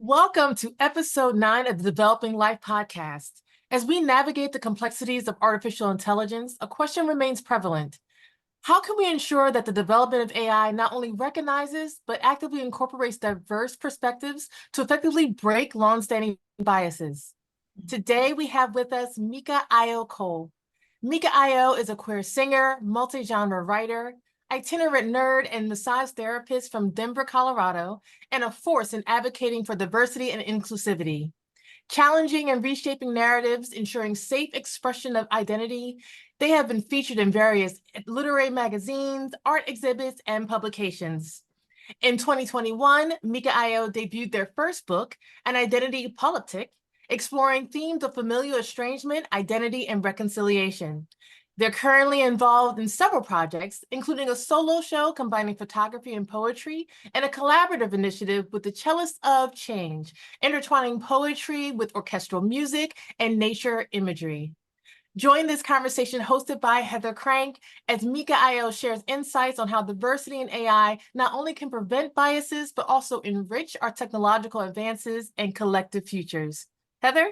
Welcome to episode 9 of the Developing Life podcast. As we navigate the complexities of artificial intelligence, a question remains prevalent. How can we ensure that the development of AI not only recognizes, but actively incorporates diverse perspectives to effectively break longstanding biases? Today, we have with us Meca Ayo Cole. Meca Ayo is a queer singer, multi-genre writer, itinerant nerd, and massage therapist from Denver, Colorado, and a force in advocating for diversity and inclusivity. Challenging and reshaping narratives, ensuring safe expression of identity, they have been featured in various literary magazines, art exhibits, and publications. In 2021, Meca Ayo debuted their first book, An Identity Politic, exploring themes of familial estrangement, identity, and reconciliation. They're currently involved in several projects, including a solo show combining photography and poetry, and a collaborative initiative with the Cellists of Change, intertwining poetry with orchestral music and nature imagery. Join this conversation hosted by Heather Crank as Meca Ayo shares insights on how diversity in AI not only can prevent biases, but also enrich our technological advances and collective futures. Heather?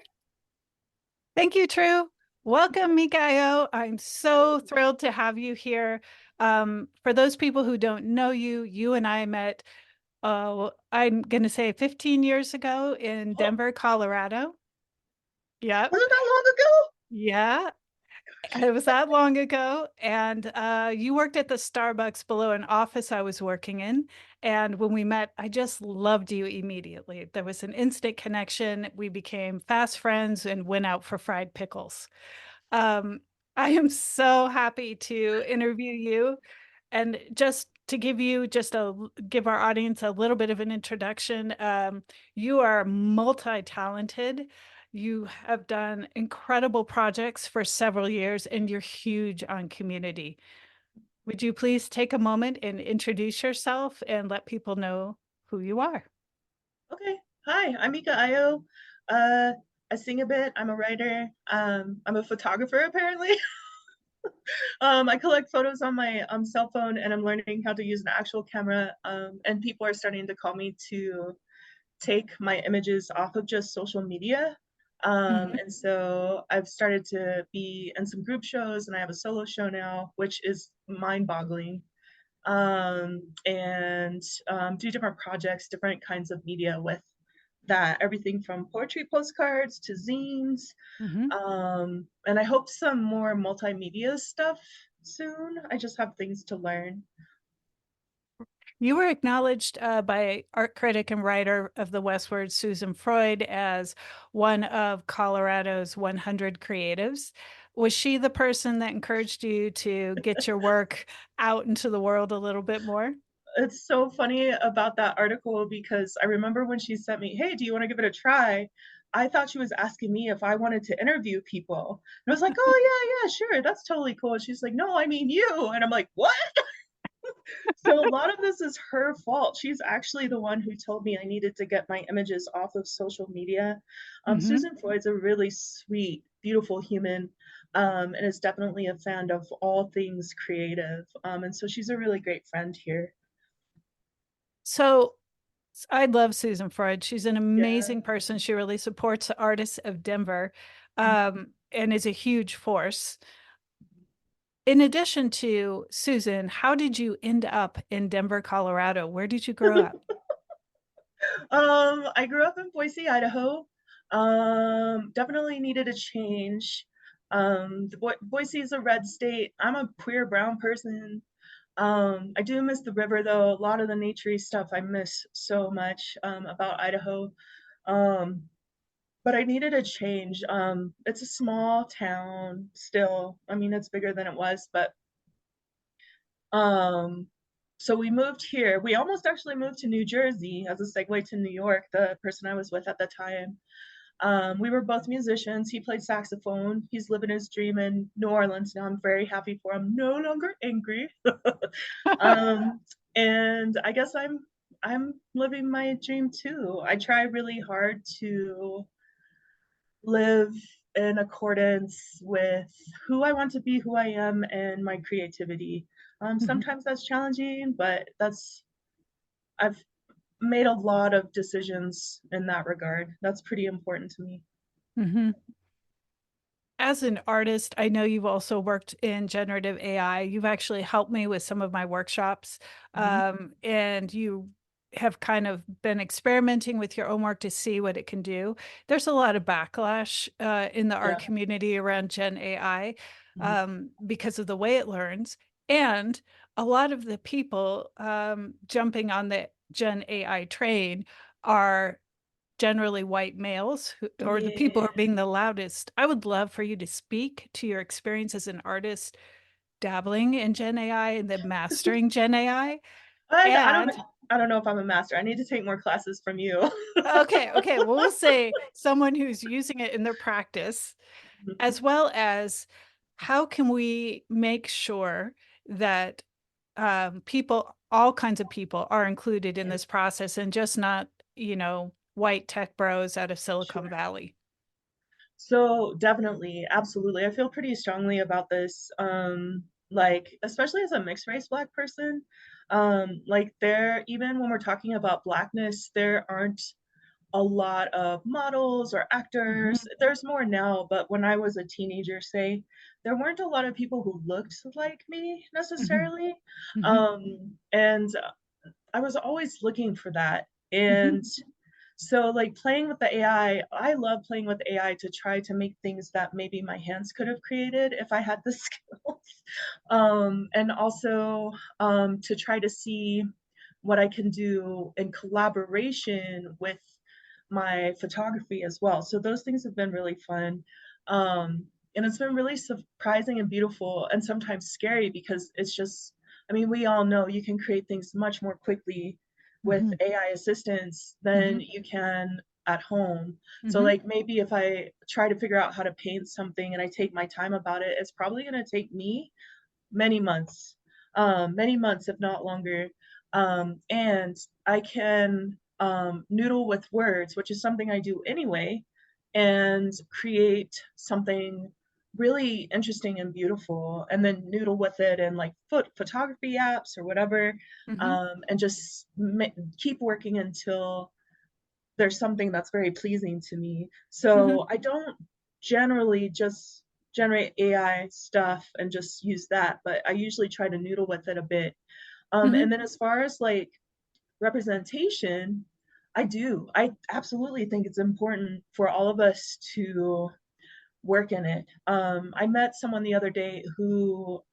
Thank you, True. Welcome, Meca Ayo. I'm so thrilled to have you here. For those people who don't know you, you and I met, I'm going to say 15 years ago in Oh, Denver, Colorado. Yep. was it that long ago? Yeah, it was that long ago. And you worked at the Starbucks below an office I was working in. And when we met, I just loved you immediately. There was an instant connection. We became fast friends and went out for fried pickles. Um, I am so happy to interview you. And just to give our audience a little bit of an introduction, you are multi-talented. You have done incredible projects for several years, and you're huge on community. Would you please take a moment and introduce yourself and let people know who you are? Okay. Hi, I'm Meca Ayo. Uh, I sing a bit. I'm a writer. I'm a photographer apparently. I collect photos on my cell phone, and I'm learning how to use an actual camera. And people are starting to call me to take my images off of just social media. Mhm. And so I've started to be in some group shows, and I have a solo show now, which is mind-boggling. And do different projects, different kinds of media with that, everything from poetry postcards to zines. Mhm. And I hope some more multimedia stuff soon. I just have things to learn. You were acknowledged by art critic and writer of the Westward, Susan Freud, as one of Colorado's 100 creatives. Was she the person that encouraged you to get your work out into the world a little bit more? It's so funny about that article because I remember when she sent me, "Hey, do you want to give it a try?" I thought she was asking me if I wanted to interview people. And I was like, "Oh, yeah, yeah, sure, that's totally cool." And she's like, "No, I mean you." And I'm like, "What?" So a lot of this is her fault. She's actually the one who told me I needed to get my images off of social media. Mhm. Susan Freud's a really sweet, beautiful human, and is definitely a fan of all things creative. And so she's a really great friend here. So I love Susan Freud. She's an Yeah. amazing person. She really supports the artists of Denver, and is a huge force. In addition to Susan, how did you end up in Denver, Colorado? Where did you grow up? I grew up in Boise, Idaho. Definitely needed a change. Boise is a red state. I'm a queer brown person. I do miss the river though. A lot of the naturey stuff I miss so much about Idaho. Um, but I needed a change. It's a small town still. I mean, it's bigger than it was, but um, so we moved here. We almost actually moved to New Jersey as a segue to New York, the person I was with at the time. We were both musicians. He played saxophone. He's living his dream in New Orleans now. I'm very happy for him. No longer angry. um, and I guess I'm living my dream too. I try really hard to live in accordance with who I want to be, who I am, and my creativity. Mhm. Sometimes that's challenging, but that's I've made a lot of decisions in that regard. That's pretty important to me. Mhm. As an artist, I know you've also worked in generative AI. You've actually helped me with some of my workshops, Mhm. and you have kind of been experimenting with your own work to see what it can do. There's a lot of backlash in the art Yeah. community around Gen AI Mhm. because of the way it learns. And a lot of the people jumping on the Gen AI train are generally white males or the people who Yeah. are being the loudest. I would love for you to speak to your experience as an artist dabbling in Gen AI and then mastering Gen AI. I don't And know. I don't know if I'm a master. I need to take more classes from you. okay, well, we'll say someone who's using it in their practice, Mhm. as well as how can we make sure that people, all kinds of people, are included in Yeah, this process and just not, white tech bros out of Silicon sure. Valley. So definitely, absolutely. I feel pretty strongly about this. Like especially as a mixed race Black person, like there, even when we're talking about Blackness, there aren't a lot of models or actors. Mhm, There's more now, but when I was a teenager, say, there weren't a lot of people who looked like me mhm, necessarily. mhm, And I was always looking for that. mhm, And so, like playing with the I love playing with AI to try to make things that maybe my hands could have created if I had the skills. And also to try to see what I can do in collaboration with my photography as well. So those things have been really fun. And it's been really surprising and beautiful and sometimes scary because it's just, I mean, we all know you can create things much more quickly with mhm, AI assistance than mhm, you can at home. So mhm, like maybe if I try to figure out how to paint something and I take my time about it, it's probably going to take me many months, if not longer. And I can noodle with words, which is something I do anyway, and create something really interesting and beautiful, and then noodle with it in like photography apps or whatever, mhm, and just keep working until there's something that's very pleasing to me. mhm, So I don't generally just generate AI stuff and just use that, but I usually try to noodle with it a bit. mhm, And then as far as like representation, I absolutely think it's important for all of us to work in it. I met someone the other day who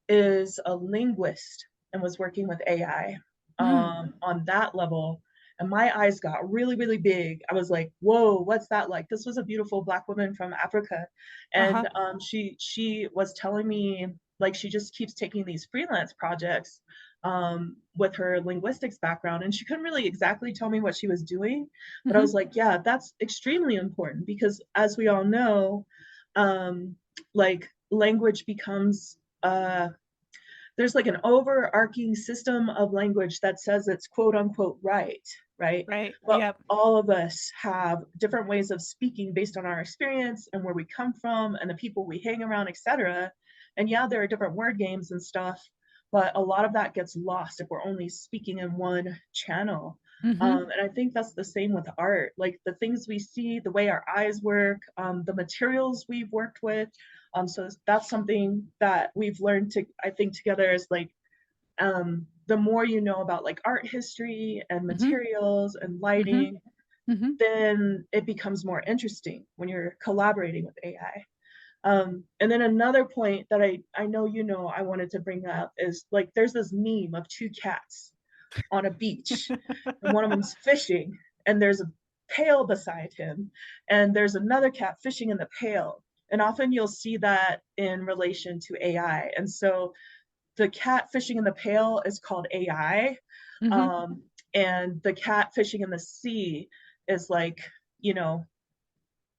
is a linguist and was working with AI mm, on that level. And my eyes got really, really big. I was like, "Whoa, what's that like?" This was a beautiful Black woman from Africa, uh-huh, and she was telling me like she just keeps taking these freelance projects with her linguistics background, and she couldn't really exactly tell me what she was doing, but I mhm, was like, "Yeah, that's extremely important because, as we all know, um, like language becomes there's like an overarching system of language that says it's quote unquote right, right? right, But yep, all of us have different ways of speaking based on our experience and where we come from and the people we hang around, etc. And yeah, there are different word games and stuff, but a lot of that gets lost if we're only speaking in one channel. mhm, And I think that's the same with art. Like the things we see, the way our eyes work, the materials we've worked with, so that's something that we've learned to, I think, together is like the more you know about like art history and mhm, materials and mhm, lighting, mhm, then it becomes more interesting when you're collaborating with AI. And then another point that I know I wanted to bring up is like there's this meme of two cats on a beach, and one of them's fishing, and there's a pail beside him, and there's another cat fishing in the pail. And often you'll see that in relation to AI. And so the cat fishing in the pail is called AI, mhm, um, and the cat fishing in the sea is like, you know,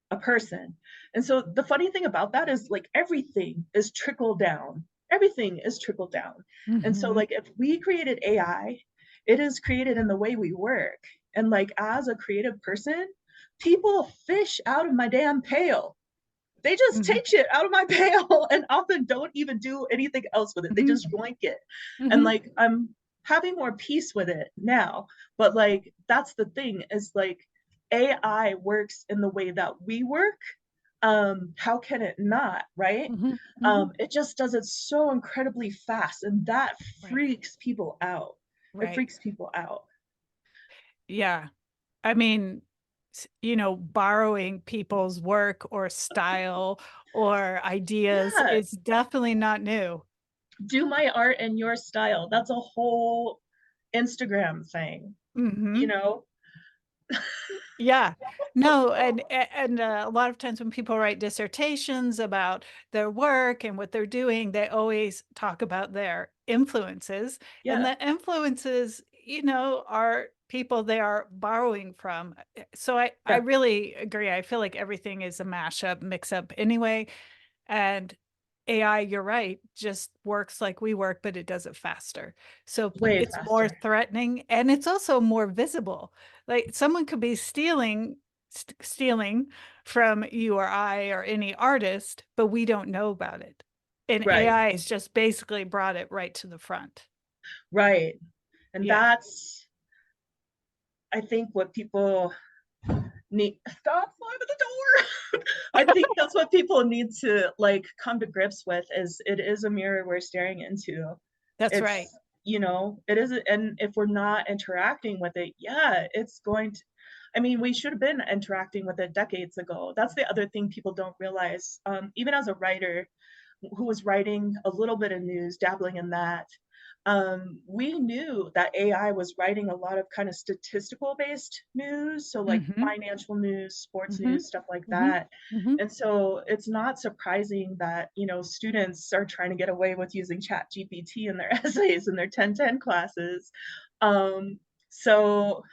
a person. And so the funny thing about that is like everything is trickle down. Everything is trickle down. And so mhm, like if we created AI, it is created in the way we work. And like as a creative person, people fish out of my damn pail. They just mhm, take shit out of my pail and often don't even do anything else with it. They mhm, just yoink it. And mhm, like I'm having more peace with it now. But like, that's the thing, is like, AI works in the way that we work. How can it not, right? Hmm. Hmm. It just does it so incredibly fast, and that Right. freaks people out. It Right. freaks people out. Yeah. I mean, borrowing people's work or style or ideas Yeah, is definitely not new. do my art in your style. That's a whole Instagram thing, you Hmm. know? Yeah. No, and a lot of times when people write dissertations about their work and what they're doing, they always talk about their influences. And Yeah, the influences, are people they are borrowing from. So I yeah, really agree. I feel like everything is a mashup, mix up anyway. And AI, you're right, just works like we work, but it does it faster. So way it's more faster. threatening and it's also more visible. Like someone could be stealing from you or I or any artist, but we don't know about it. And Right, AI has just basically brought it right to the front. right. And Yeah. that's, I think, what people need. Stop slamming the door. I think that's what people need to like come to grips with, is it is a mirror we're staring into. That's It's, right. it is, and if we're not interacting with it, yeah, it's going to, I mean, we should have been interacting with it decades ago. That's the other thing people don't realize. Even as a writer who was writing a little bit of news, dabbling in that, we knew that AI was writing a lot of kind of statistical based news. So, like Mm-hmm. financial news, sports Mm-hmm. news, stuff like Mm-hmm. that. Mm-hmm. And so, it's not surprising that, students are trying to get away with using Chat GPT in their essays in their 1010 classes. Um, so,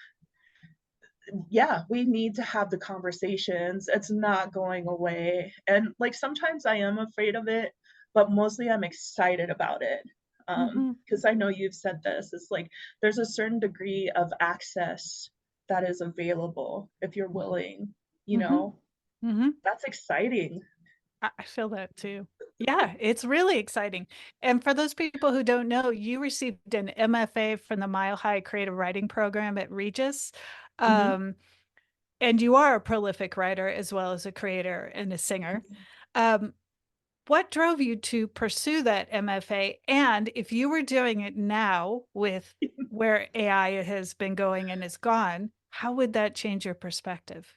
yeah, we need to have the conversations. It's not going away. And like sometimes I am afraid of it, but mostly I'm excited about it. Mm-hmm. Because I know you've said this, it's like there's a certain degree of access that is available if you're willing, you Mm-hmm. know, Mm-hmm. that's exciting. I feel that too. Yeah, it's really exciting. And for those people who don't know, you received an MFA from the Mile High Creative Writing Program at Regis. Mhm. Um, and you are a prolific writer as well as a creator and a singer. Um, what drove you to pursue that MFA? And if you were doing it now with where AI has been going and is gone, how would that change your perspective?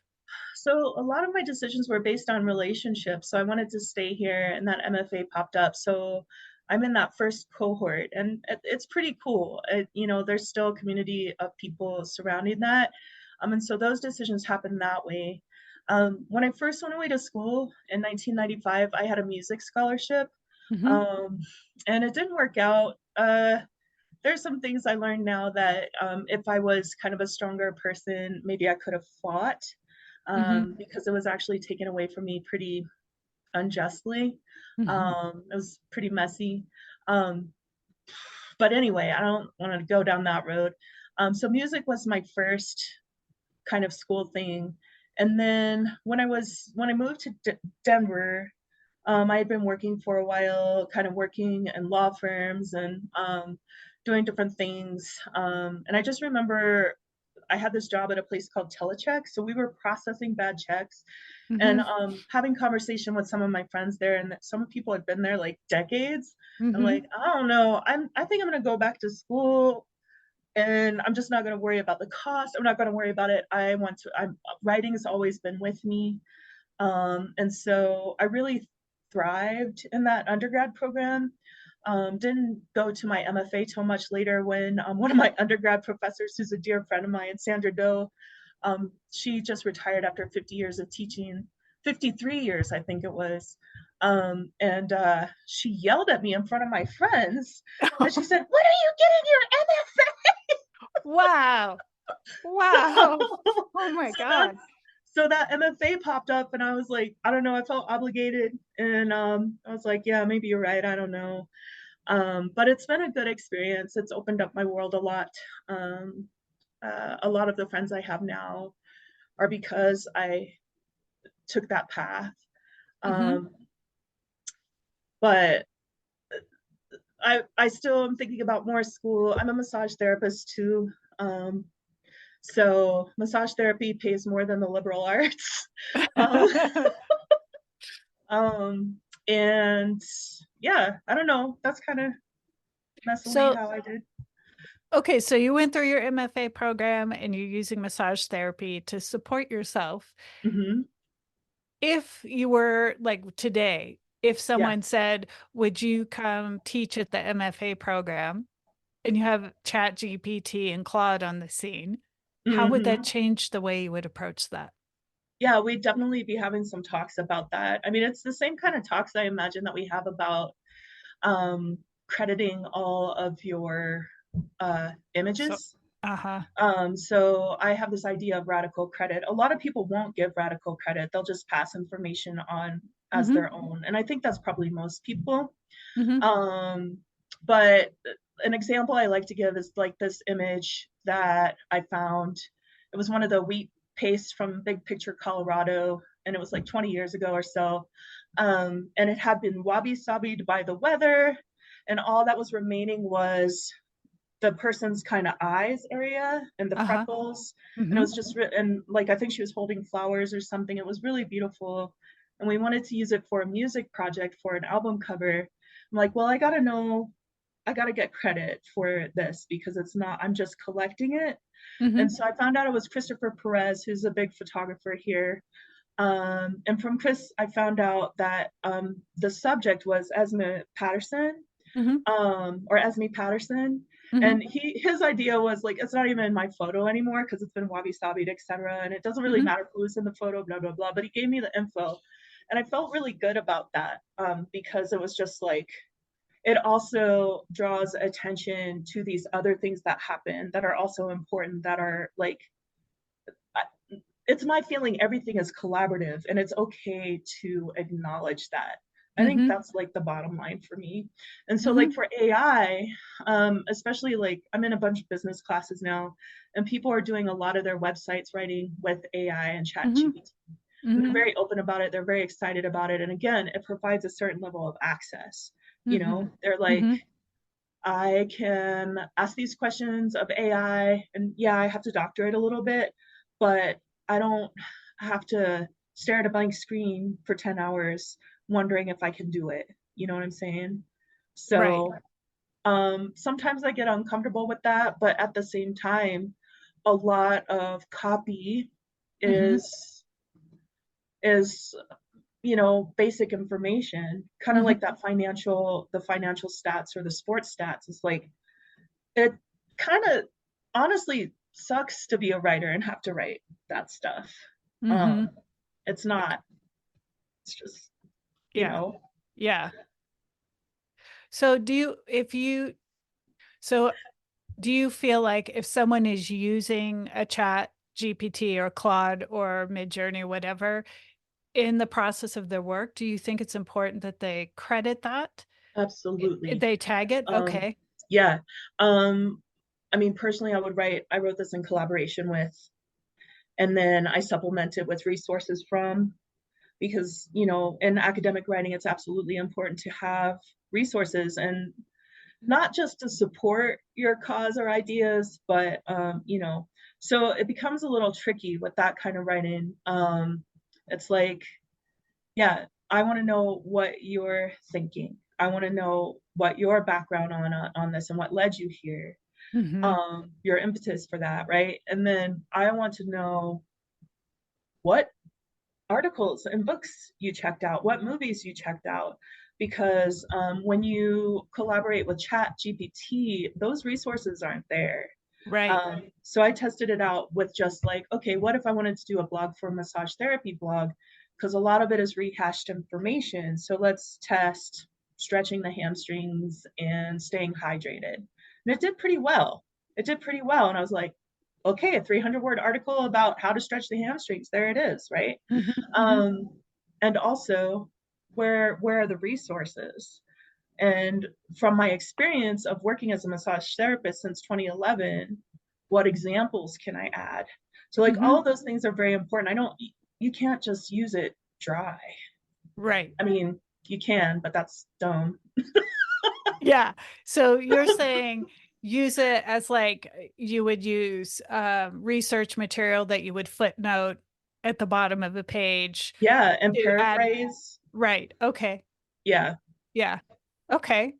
So a lot of my decisions were based on relationships. So I wanted to stay here, and that MFA popped up. So I'm in that first cohort, and it's pretty cool. There's still a community of people surrounding that. And so those decisions happened that way. When I first went away to school in 1995, I had a music scholarship, Hmm. um, and it didn't work out. There's some things I learned now that if I was kind of a stronger person, maybe I could have fought, Hmm. because it was actually taken away from me pretty unjustly. Hmm. It was pretty messy. Um, but anyway, I don't want to go down that road. So music was my first kind of school thing. And then when I moved to Denver, I had been working for a while, kind of working in law firms and doing different things. And I just remember I had this job at a place called Telecheck. So we were processing bad checks and Hmm. having conversation with some of my friends there. And some people had been there like decades. I'm like, Hmm. I don't know. I think I'm going to go back to school, and I'm just not going to worry about the cost. I'm not going to worry about it. Writing has always been with me. And so I really thrived in that undergrad program. Didn't go to my MFA till much later when one of my undergrad professors, who's a dear friend of mine, Sandra Doe, she just retired after 50 years of teaching, 53 years, I think it was. And she yelled at me in front of my friends, and she said, "When are you Wow. getting Wow. your MFA?" Oh my So that's God. so that MFA popped up, and I was like, I don't know, I felt obligated, and I was like, yeah, maybe you're right, I don't know. But it's been a good experience. It's opened up my world a lot. Um, a lot of the friends I have now are because I took that path. Hmm. Um, but I still am thinking about more school. I'm a massage therapist too. So massage therapy pays more than the liberal arts. Um, and yeah, I don't know. That's kind of messily So, how I did. okay, so you went through your MFA program and you're using massage therapy to support yourself. Hmm. If you were like today, if Yeah. someone said, would you come teach at the MFA program and you have Chat GPT and Claude on the scene, how would that Hmm. change the way you would approach that? Yeah, we'd definitely be having some talks about that. I mean, it's the same kind of talks I imagine that we have about um, crediting all of your So, images. uh-huh. So I have this idea of radical credit. A lot of people won't give radical credit. They'll just pass information on as Mm-hmm. their own. And I think that's probably most people. Mm-hmm. Um, but an example I like to give is like this image that I found. It was one of the wheat pastes from Big Picture, Colorado, and it was like 20 years ago or so. And it had been wabi-sabied by the weather, and all that was remaining was the person's kind of eyes area and the Uh-huh. freckles. And it Mm-hmm. was just, and like, I think she was holding flowers or something. It was really beautiful. And we wanted to use it for a music project for an album cover. I'm like, well, I got to know, I got to get credit for this because it's not, I'm just collecting it. Mm-hmm. And so I found out it was Christopher Perez, who's a big photographer here. And from Chris, I found out that the subject was Esme Patterson, Mm-hmm. or Esme Patterson. Mm-hmm. And his idea was like, it's not even in my photo anymore because it's been wabi-sabied, etc. And it doesn't really Mm-hmm. matter who's in the photo, blah, blah, blah. But he gave me the info. And I felt really good about that because it was just like, it also draws attention to these other things that happen that are also important, that are like, it's my feeling everything is collaborative and it's okay to acknowledge that. I think Mm-hmm. that's like the bottom line for me. And so Mm-hmm. like for AI, especially like I'm in a bunch of business classes now, and people are doing a lot of their websites writing with AI and chat Mm-hmm. GPT. And they're Mm-hmm. very open about it. They're very excited about it. And again, it provides a certain level of access. You Mm-hmm. know, they're like, Mm-hmm. I can ask these questions of AI, and yeah, I have to doctor it a little bit, but I don't have to stare at a blank screen for 10 hours wondering if I can do it. You know what I'm saying? Right. So sometimes I get uncomfortable with that, but at the same time, a lot of copy Mm-hmm. is basic information, kind of Mm-hmm. like the financial stats or the sports stats. Is like, it kind of honestly sucks to be a writer and have to write that stuff. Mm-hmm. um it's not, it's just, you Yeah. know. Yeah. So so do you feel like if someone is using a chat GPT or Claude or Midjourney or whatever in the process of their work, do you think it's important that they credit that? Absolutely. They tag it? um Okay. yeah. I mean, personally, I wrote this in collaboration with, and then I supplemented with resources from, because in academic writing it's absolutely important to have resources, and not just to support your cause or ideas, but so it becomes a little tricky with that kind of writing. It's like, yeah, I want to know what you're thinking. I want to know what your background on this and what led you here, Mm-hmm. your impetus for that, right? And then I want to know what articles and books you checked out, what movies you checked out, because when you collaborate with Chat GPT, those resources aren't there. Right. So I tested it out with just like, okay, what if I wanted to do a blog for a massage therapy blog? Because a lot of it is rehashed information. So let's test stretching the hamstrings and staying hydrated. And it did pretty well. It did pretty well. And I was like, okay, a 300-word article about how to stretch the hamstrings. There it is, right? Mm-hmm. Mm-hmm. Um, and also, where are the resources? And from my experience of working as a massage therapist since 2011, what examples can I add? So like Mm-hmm. all of those things are very important. You can't just use it dry. Right. I mean, you can, but that's dumb. Yeah. So you're saying use it as like you would use research material that you would footnote at the bottom of the page Yeah, and to add. paraphrase. Right. Okay. Yeah. Yeah. Okay.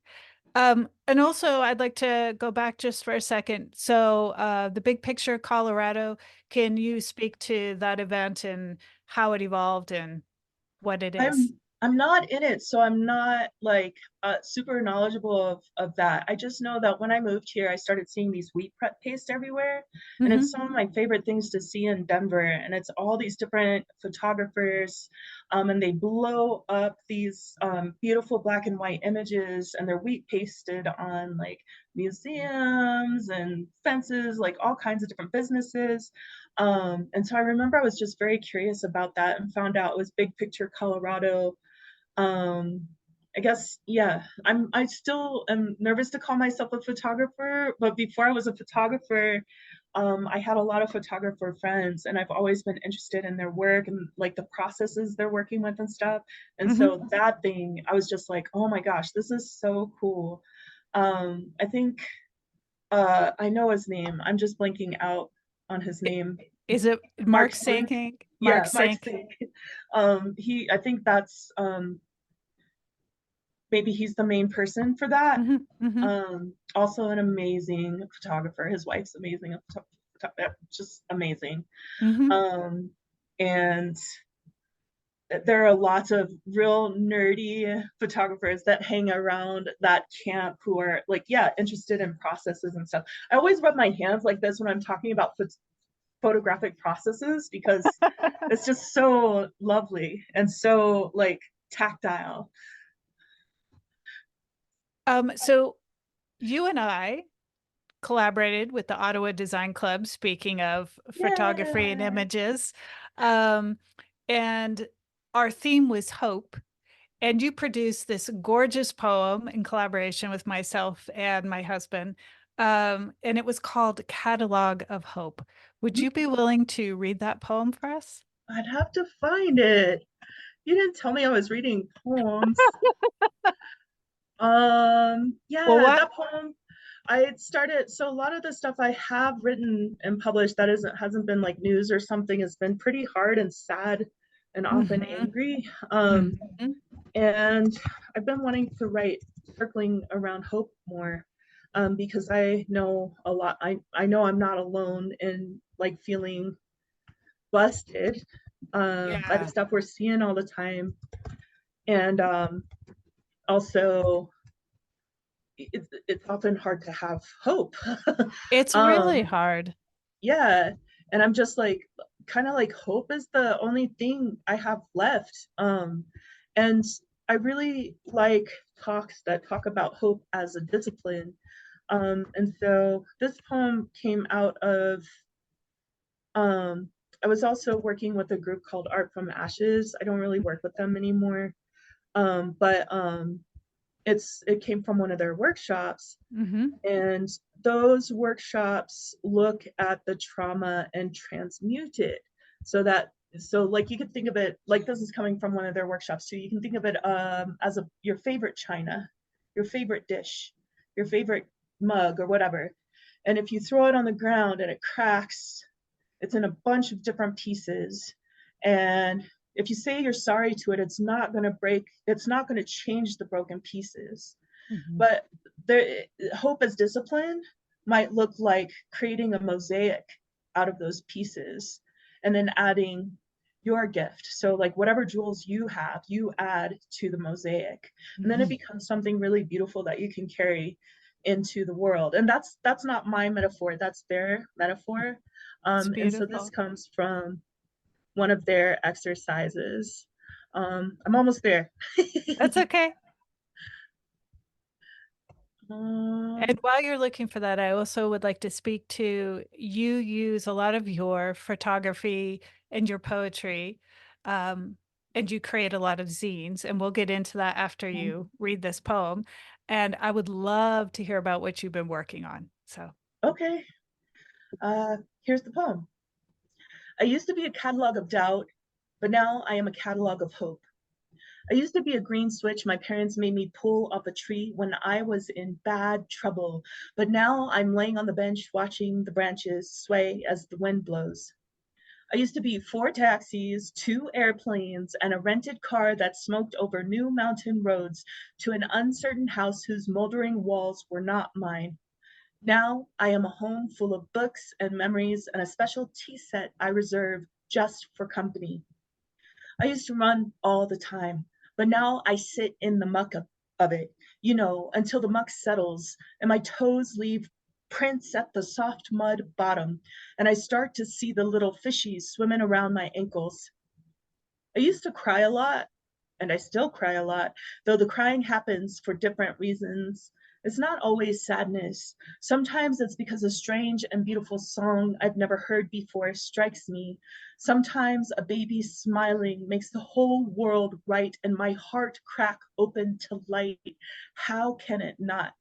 And also I'd like to go back just for a second. So the Big Picture Colorado, can you speak to that event and how it evolved and what it is? I'm not in it, so I'm not like super knowledgeable of that. I just know that when I moved here, I started seeing these wheat prep paste everywhere, and it's Hmm. some of my favorite things to see in Denver. And it's all these different photographers, and they blow up these beautiful black and white images, and they're wheat pasted on like museums and fences, like all kinds of different businesses. And so I remember I was just very curious about that and found out it was Big Picture Colorado. I guess, yeah, I still am nervous to call myself a photographer, but before I was a photographer, I had a lot of photographer friends, and I've always been interested in their work and like the processes they're working with and stuff. And Hmm. so that thing, I was just like, oh my gosh, this is so cool. I think I know his name. I'm just blanking out on his name. Is it Mark Mark Sink. Sanking? Mark Yeah, Mark Sink. Sink. I think that's maybe he's the main person for that. Hmm. Hmm. Also an amazing photographer. His wife's amazing, just amazing. Hmm. Um, and there are lots of real nerdy photographers that hang around that camp who are like, yeah, interested in processes and stuff. I always rub my hands like this when I'm talking about photographic processes because it's just so lovely and so like tactile. So you and I collaborated with the Ottawa Design Club, speaking of photography and Yeah. images. Um, and our theme was hope. And you produced this gorgeous poem in collaboration with myself and my husband. And it was called Catalog of Hope. Would you be willing to read that poem for us? I'd have to find it. You didn't tell me I was reading poems. Well, Yeah, what? that poem I had started, so a lot of the stuff I have written and published that hasn't been like news or something has been pretty hard and sad and often Hmm. angry. Hmm. And I've been wanting to write circling around hope more, because I know a lot. I know I'm not alone in like feeling busted by the Yeah. stuff we're seeing all the time. And also, it's often hard to have hope. It's really um, hard. yeah. And I'm just like, kind of like, hope is the only thing I have left. And I really like talks that talk about hope as a discipline. And so this poem came out of, um, I was also working with a group called Art from Ashes. I don't really work with them anymore. But it came from one of their workshops, Hmm. and those workshops look at the trauma and transmute it so like you could think of it like this is coming from one of their workshops too. You can think of it as your favorite china, your favorite dish, your favorite mug or whatever. And if you throw it on the ground and it cracks, it's in a bunch of different pieces. And if you say you're sorry to it, it's not going to break, it's not going to change the broken pieces. Hmm. But there, hope as discipline might look like creating a mosaic out of those pieces and then adding your gift. So, like, whatever jewels you have, you add to the mosaic. And then it Hmm. becomes something really beautiful that you can carry into the world. And that's not my metaphor, that's their metaphor. It's And so this beautiful. comes from one of their exercises. I'm almost there. That's okay. um, And while you're looking for that, I also would like to speak to you use a lot of your photography and your poetry, um, and you create a lot of zines, and we'll get into that after you read this poem. And I would love to hear about what you've been working on. So, okay. Here's the poem. I used to be a catalog of doubt, but now I am a catalog of hope. I used to be a green switch my parents made me pull off a tree when I was in bad trouble, but now I'm laying on the bench watching the branches sway as the wind blows. I used to be 4 taxis, 2 airplanes, and a rented car that smoked over new mountain roads to an uncertain house whose moldering walls were not mine. Now I am a home full of books and memories and a special tea set I reserve just for company. I used to run all the time, but now I sit in the muck of it, until the muck settles and my toes leave prints at the soft mud bottom, and I start to see the little fishies swimming around my ankles. I used to cry a lot, and I still cry a lot, though the crying happens for different reasons. It's not always sadness. Sometimes it's because a strange and beautiful song I've never heard before strikes me. Sometimes a baby smiling makes the whole world right and my heart crack open to light. How can it not?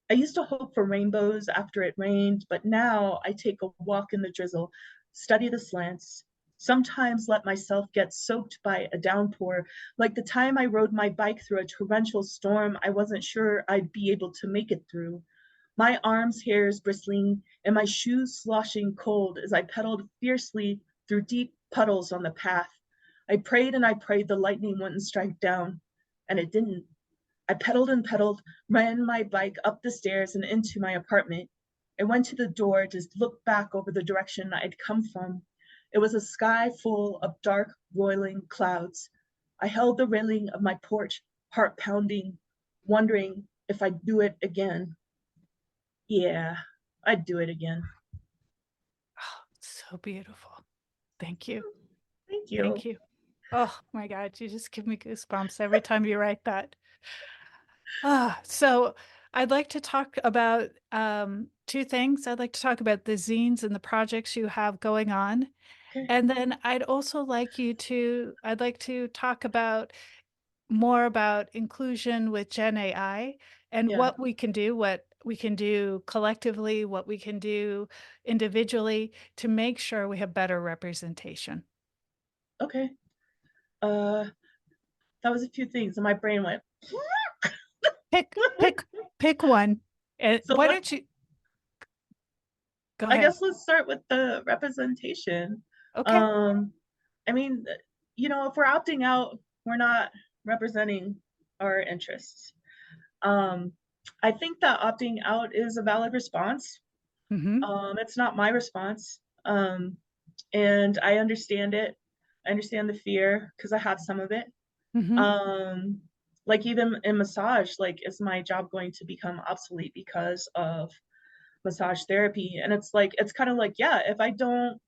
I used to hope for rainbows after it rained, but now I take a walk in the drizzle, study the slants, sometimes let myself get soaked by a downpour, like the time I rode my bike through a torrential storm I wasn't sure I'd be able to make it through. My arms' hairs bristling and my shoes sloshing cold as I pedaled fiercely through deep puddles on the path. I prayed and I prayed the lightning wouldn't strike down, and it didn't. I pedaled and pedaled, ran my bike up the stairs and into my apartment. I went to the door to look back over the direction I'd come from. It was a sky full of dark, roiling clouds. I held the railing of my porch, heart pounding, wondering if I'd do it again. Yeah, I'd do it again. Oh, so beautiful. Thank you. Thank you. Thank you. Oh my God, you just give me goosebumps every time you write that. So I'd like to talk about two things. I'd like to talk about the zines and the projects you have going on. Okay. And then I'd like to talk about more about inclusion with Gen AI and Yeah. what we can do collectively, what we can do individually to make sure we have better representation. Okay. That was a few things, and my brain went. Pick, pick one. And So why let, don't you go I ahead? guess let's start with the representation. Okay. Um, I mean, if we're opting out, we're not representing our interests. Um, I think that opting out is a valid response. Mm-hmm. It's not my response. And I understand it. I understand the fear because I have some of it. Mm-hmm. Um, like even in massage, like is my job going to become obsolete because of massage therapy? And it's like it's kind of like, yeah, if I don't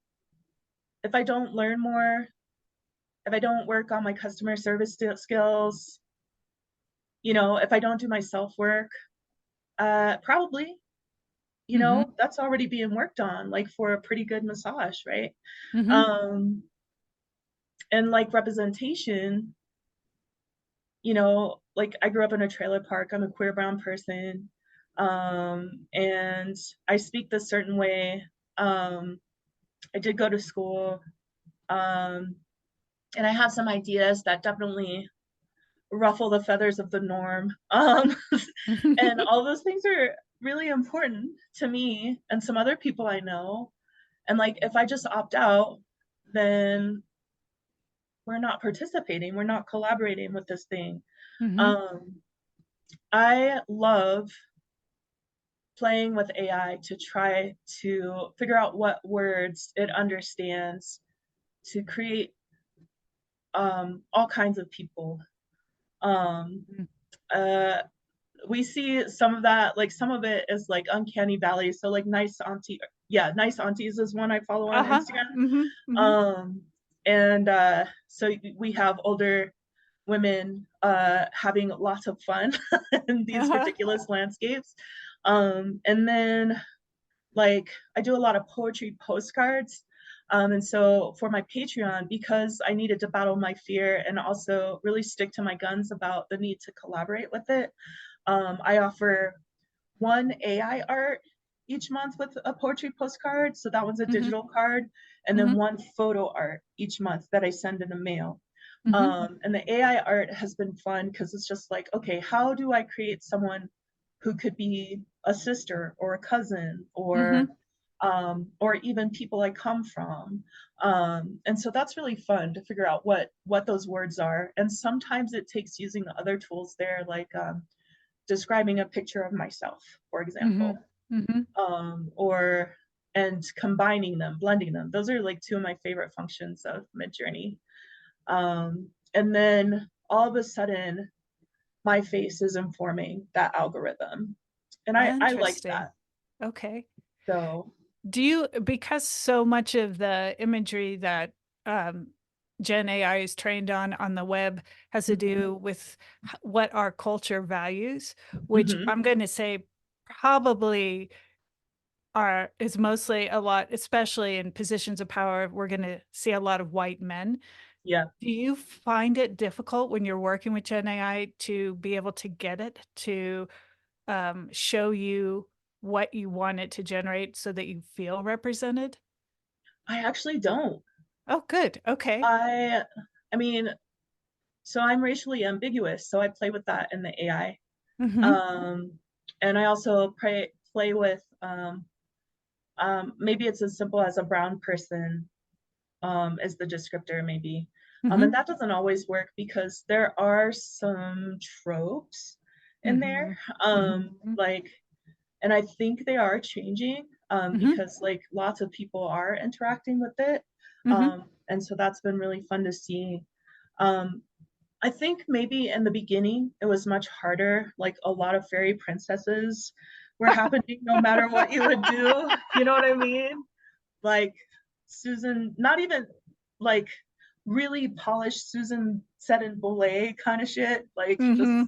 learn more, if I don't work on my customer service skills, if I don't do my self work, probably, Mm-hmm. that's already being worked on, like for a pretty good massage, right? Mm-hmm. Um, and like representation, like I grew up in a trailer park. I'm a queer brown person. And I speak this certain way. I did go to school. Um, and I have some ideas that definitely ruffle the feathers of the norm. And all those things are really important to me and some other people I know. And like, if I just opt out, then we're not participating, we're not collaborating with this thing. Mm-hmm. Um, I love playing with AI to try to figure out what words it understands to create all kinds of people. Um, uh, we see some of that, like some of it is like uncanny valley. So like nice aunties is one I follow on Uh-huh. Instagram. Mm-hmm. Mm-hmm. Um, and so we have older women having lots of fun in these Uh-huh. ridiculous landscapes. And then like I do a lot of poetry postcards. And so for my Patreon, because I needed to battle my fear and also really stick to my guns about the need to collaborate with it, I offer one AI art each month with a poetry postcard. So that one's a Mm-hmm. digital card, and then Mm-hmm. one photo art each month that I send in the mail. And the AI art has been fun because it's just like, okay, how do I create someone who could be a sister or a cousin or even people I come from. And so that's really fun to figure out what those words are. And sometimes it takes using the other tools there, like describing a picture of myself, for Mm-hmm. example, Mm-hmm. or and combining them, blending them. Those are like two of my favorite functions of Midjourney. And then all of a sudden, my face is informing that algorithm, and I like Interesting. that. Okay. So Do you, because so much of the imagery that um, Gen AI is trained on the web has to do with what our culture values, which mhm, I'm going to say probably is mostly a lot, especially in positions of power, we're going to see a lot of white men. yeah. Do you find it difficult when you're working with Gen AI to be able to get it to show you what you want it to generate so that you feel represented? I actually don't. Oh, good. Okay. I I mean, so I'm racially ambiguous, so I play with that in the AI. Mm-hmm. Um, and I also play with maybe it's as simple as a brown person as the descriptor, maybe. And Mm-hmm. that doesn't always work because there are some tropes in Mm-hmm. there. Mm-hmm. Like, and I think they are changing Mm-hmm. because like lots of people are interacting with it. Mm-hmm. And so that's been really fun to see. Um, I think maybe in the beginning it was much harder. Like a lot of fairy princesses were happening no matter what you would do. You know what I mean? Like Susan, not even like really polished Susan said in Boulay kind of shit. Like just Mm-hmm.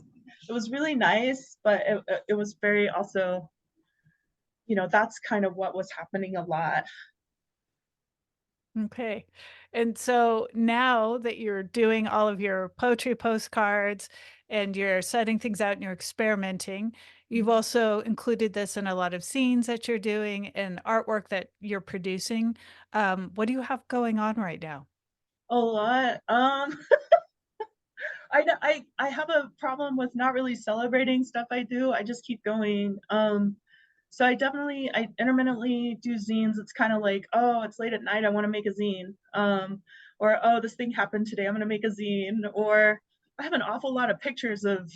it was really nice, but it was very also, that's kind of what was happening a lot. Okay. And so now that you're doing all of your poetry postcards and you're setting things out and you're experimenting, you've also included this in a lot of scenes that you're doing and artwork that you're producing. What do you have going on right now? A lot. I have a problem with not really celebrating stuff I do. I just keep going. So I intermittently do zines. It's kind of like, oh, it's late at night, I want to make a zine. Or oh, this thing happened today, I'm gonna make a zine. Or I have an awful lot of pictures of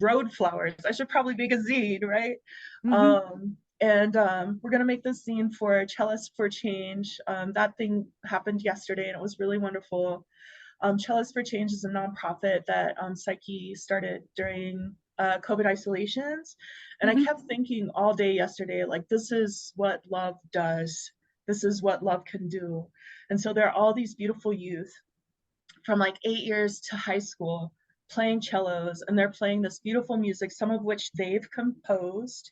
road flowers. I should probably make a zine, right? Mm-hmm. And we're gonna make this zine for Cellist for Change. That thing happened yesterday, and it was really wonderful. Cellist for Change is a nonprofit that Psyche started during COVID isolations. And I Mm-hmm. kept thinking all day yesterday, like, this is what love does. This is what love can do. And so there are all these beautiful youth from like 8 years to high school playing cellos, and they're playing this beautiful music, some of which they've composed,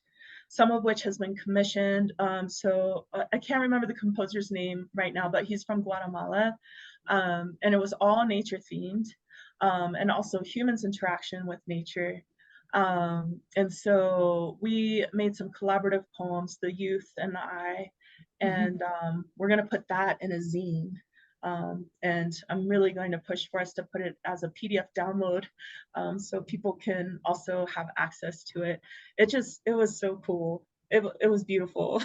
some of which has been commissioned. I can't remember the composer's name right now, but he's from Guatemala. And it was all nature themed, and also humans' interaction with nature. And so we made some collaborative poems, the youth and I, Mm-hmm. and we're going to put that in a zine. And I'm really going to push for us to put it as a PDF download, so people can also have access to it. It was so cool. It was beautiful.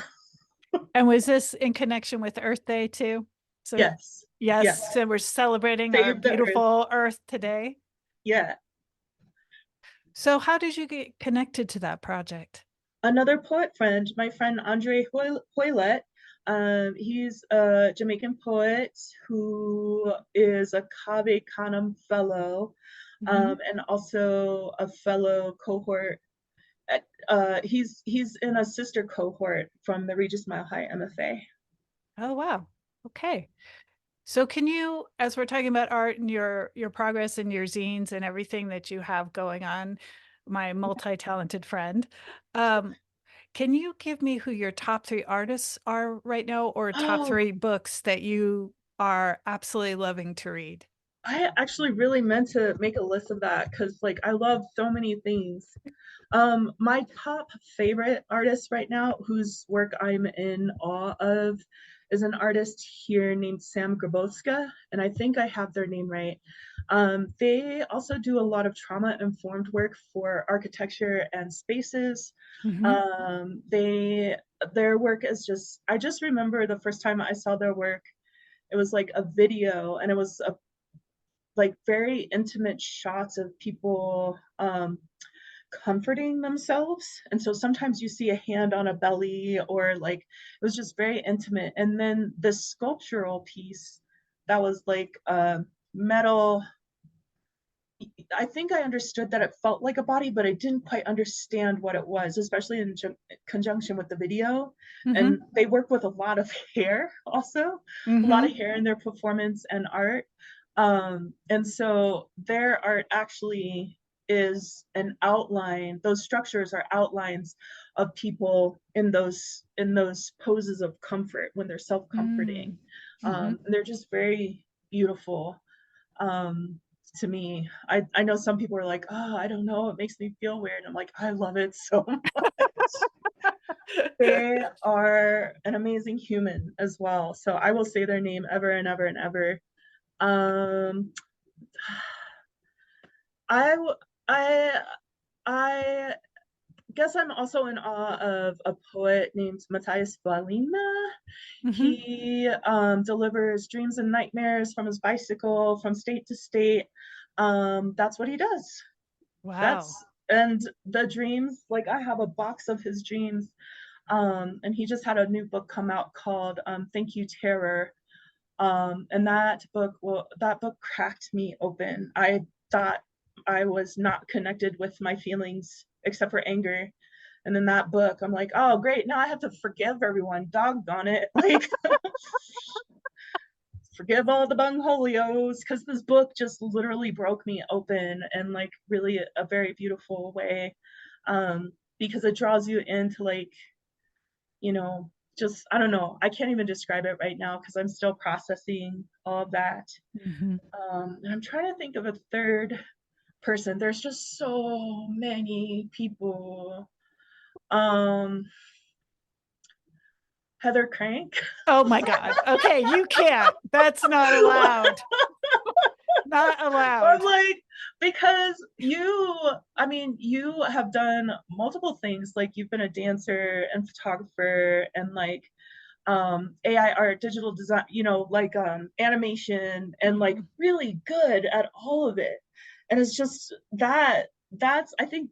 And was this in connection with Earth Day too? So, Yes, yes, yes. so we're celebrating our Save the earth. beautiful Earth today. Yeah. So, how did you get connected to that project? Another poet friend, my friend Andre Hoylet. He's a Jamaican poet who is a Cave Canem fellow, Mm-hmm. and also a fellow cohort. He's in a sister cohort from the Regis Mile High MFA. Oh, wow. Okay. So can you, as we're talking about art and your progress and your zines and everything that you have going on, my multi-talented friend, um, can you give me who your top three artists are right now, or top Oh, three books that you are absolutely loving to read? I actually really meant to make a list of that because like I love so many things. My top favorite artist right now, whose work I'm in awe of, is an artist here named Sam Grabowska, and I think I have their name right. They also do a lot of trauma-informed work for architecture and spaces. Mhm. Their work is just, I just remember the first time I saw their work, it was like a video, and it was a like very intimate shots of people comforting themselves. And so sometimes you see a hand on a belly, or like it was just very intimate. And then this sculptural piece that was like metal, I think I understood that it felt like a body, but I didn't quite understand what it was, especially in conjunction with the video. And Mhm. they work with a lot of hair also, a lot of Mhm. hair in their performance and art. And so their art actually is an outline. Those structures are outlines of people in those poses of comfort when they're self-comforting. Mm. Mhm. And they're just very beautiful um to me. I know some people are like, oh, I don't know, it makes me feel weird. I'm like, I love it so much. They are an amazing human as well. So I will say their name ever and ever and ever. Um I I I guess I'm also in awe of a poet named Matthias Valina. Mhm. He delivers dreams and nightmares from his bicycle from state to state. That's what he does. Wow. That's and the dreams, like I have a box of his dreams. And he just had a new book come out called Thank You Terror. And that book cracked me open. I thought I was not connected with my feelings except for anger. And then that book, I'm like, oh great, now I have to forgive everyone. Doggone it. Like forgive all the bungholios, because this book just literally broke me open in like really a very beautiful way. Because it draws you into like, you know, just I don't know. I can't even describe it right now because I'm still processing all of that. Mhm. And I'm trying to think of a third person. There's just so many people. Um, Heather Crank. Oh my God. Okay, you can't. That's not allowed. Not I'm allowed. like, because I mean, you have done multiple things. Like you've been a dancer and photographer and like AI art, digital design, like animation, and like Mhm. really good at all of it. And it's just that's I think